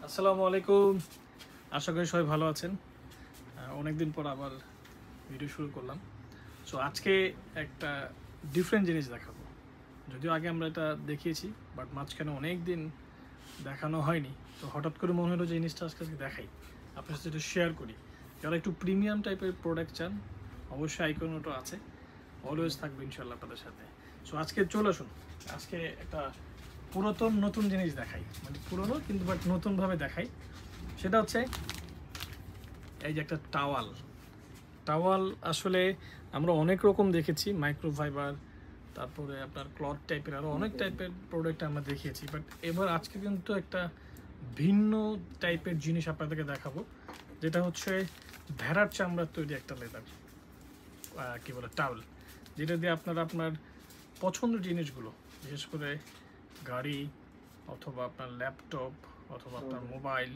আসসালামু আলাইকুম। আশা করি সবাই ভালো আছেন। অনেকদিন পর আবার ভিডিও শুরু করলাম। সো আজকে একটা ডিফারেন্ট জিনিস দেখাবো। যদিও আগে আমরা এটা দেখিয়েছি, বাট মাঝখানে অনেক দিন দেখানো হয়নি। তো হঠাৎ করে মনে হলো যে জিনিসটা আজকে দেখাই, আপনার সাথে একটু শেয়ার করি। যারা একটু প্রিমিয়াম টাইপের প্রোডাক্ট চান, অবশ্যই আইকনটা আছে, অলওয়েজ থাকবে ইনশাল্লাহ আপনাদের সাথে। সো আজকে চলে আসুন, আজকে একটা পুরাতন নতুন জিনিস দেখাই, মানে পুরনো কিন্তু বাট নতুনভাবে দেখাই। সেটা হচ্ছে এই যে একটা টাওয়াল। টাওয়াল আসলে আমরা অনেক রকম দেখেছি, মাইক্রোফাইবার, তারপরে আপনার ক্লথ টাইপের আরও অনেক টাইপের প্রোডাক্ট আমরা দেখিয়েছি। বাট এবার আজকে কিন্তু একটা ভিন্ন টাইপের জিনিস আপনাদেরকে দেখাবো, যেটা হচ্ছে ভেড়ার চামড়ার তৈরি একটা লেদার কী বলে টাওয়াল, যেটা দিয়ে আপনারা আপনার পছন্দের জিনিসগুলো, বিশেষ করে গাড়ি অথবা আপনার ল্যাপটপ অথবা আপনার মোবাইল,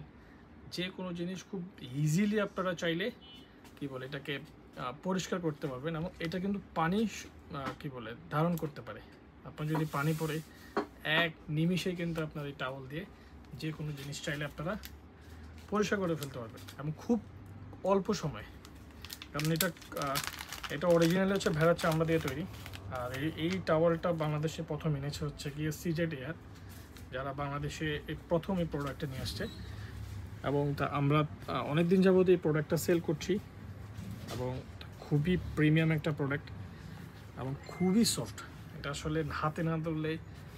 যে কোনো জিনিস খুব ইজিলি আপনারা চাইলে কি বলে এটাকে পরিষ্কার করতে পারবেন। এবং এটা কিন্তু পানি কি বলে ধারণ করতে পারে। আপনার যদি পানি পড়ে এক নিমিষে কিন্তু আপনার এই টাওয়াল দিয়ে যে কোনো জিনিস চাইলে আপনারা পরিষ্কার করে ফেলতে পারবেন, এবং খুব অল্প সময়। কারণ এটা অরিজিনালি হচ্ছে ভেড়ার চামড়া দিয়ে তৈরি। আর এই টাওয়ালটা বাংলাদেশে প্রথম এনেছে হচ্ছে গিয়ে সিজেড এয়ার, যারা বাংলাদেশে এই প্রথম এই প্রোডাক্টটা নিয়ে আসছে। এবং আমরা অনেক দিন যাবত এই প্রোডাক্টটা সেল করছি, এবং খুবই প্রিমিয়াম একটা প্রোডাক্ট এবং খুবই সফট। এটা আসলে হাতে না ধরলে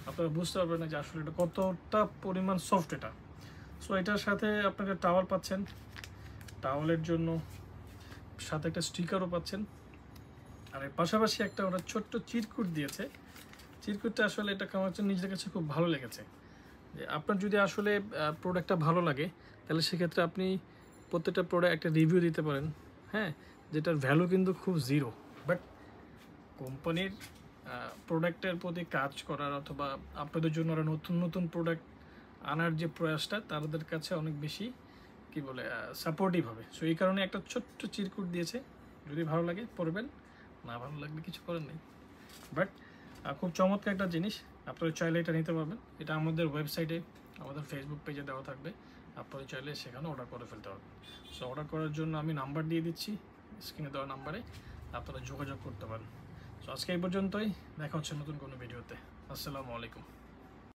আপনারা বুঝতে পারবেন না যে আসলে এটা কতটা পরিমাণ সফট এটা। সো এটার সাথে আপনারা টাওয়াল পাচ্ছেন, টাওয়ালের জন্য সাথে একটা স্টিকারও পাচ্ছেন। আর এর পাশাপাশি একটা ওরা ছোট্ট চিরকুট দিয়েছে। চিরকুটটা আসলে এটা আমার নিজের কাছে খুব ভালো লেগেছে, যে আপনার যদি আসলে প্রোডাক্টটা ভালো লাগে তাহলে সেক্ষেত্রে আপনি প্রত্যেকটা প্রোডাক্ট একটা রিভিউ দিতে পারেন, হ্যাঁ, যেটার ভ্যালু কিন্তু খুব জিরো। বাট কোম্পানির প্রোডাক্টের প্রতি কাজ করার অথবা আপনাদের জন্য ওরা নতুন নতুন প্রোডাক্ট আনার যে প্রয়াসটা তাদের কাছে অনেক বেশি কি বলে সাপোর্টিভ হবে। সো এই কারণে একটা ছোট্ট চিরকুট দিয়েছে, যদি ভালো লাগে পড়বেন, না ভালো লাগলে কিছু করার নেই। বাট খুব চমৎকার একটা জিনিস, আপনারা চাইলে এটা নিতে পারবেন। এটা আমাদের ওয়েবসাইটে, আমাদের ফেসবুক পেজে দেওয়া থাকবে, আপনারা চাইলে সেখানে অর্ডার করে ফেলতে পারবেন। সো অর্ডার করার জন্য আমি নাম্বার দিয়ে দিচ্ছি, স্ক্রিনে দেওয়া নাম্বারে আপনারা যোগাযোগ করতে পারেন। সো আজকে এই পর্যন্তই, দেখা হচ্ছে নতুন কোনো ভিডিওতে। আসসালামু আলাইকুম।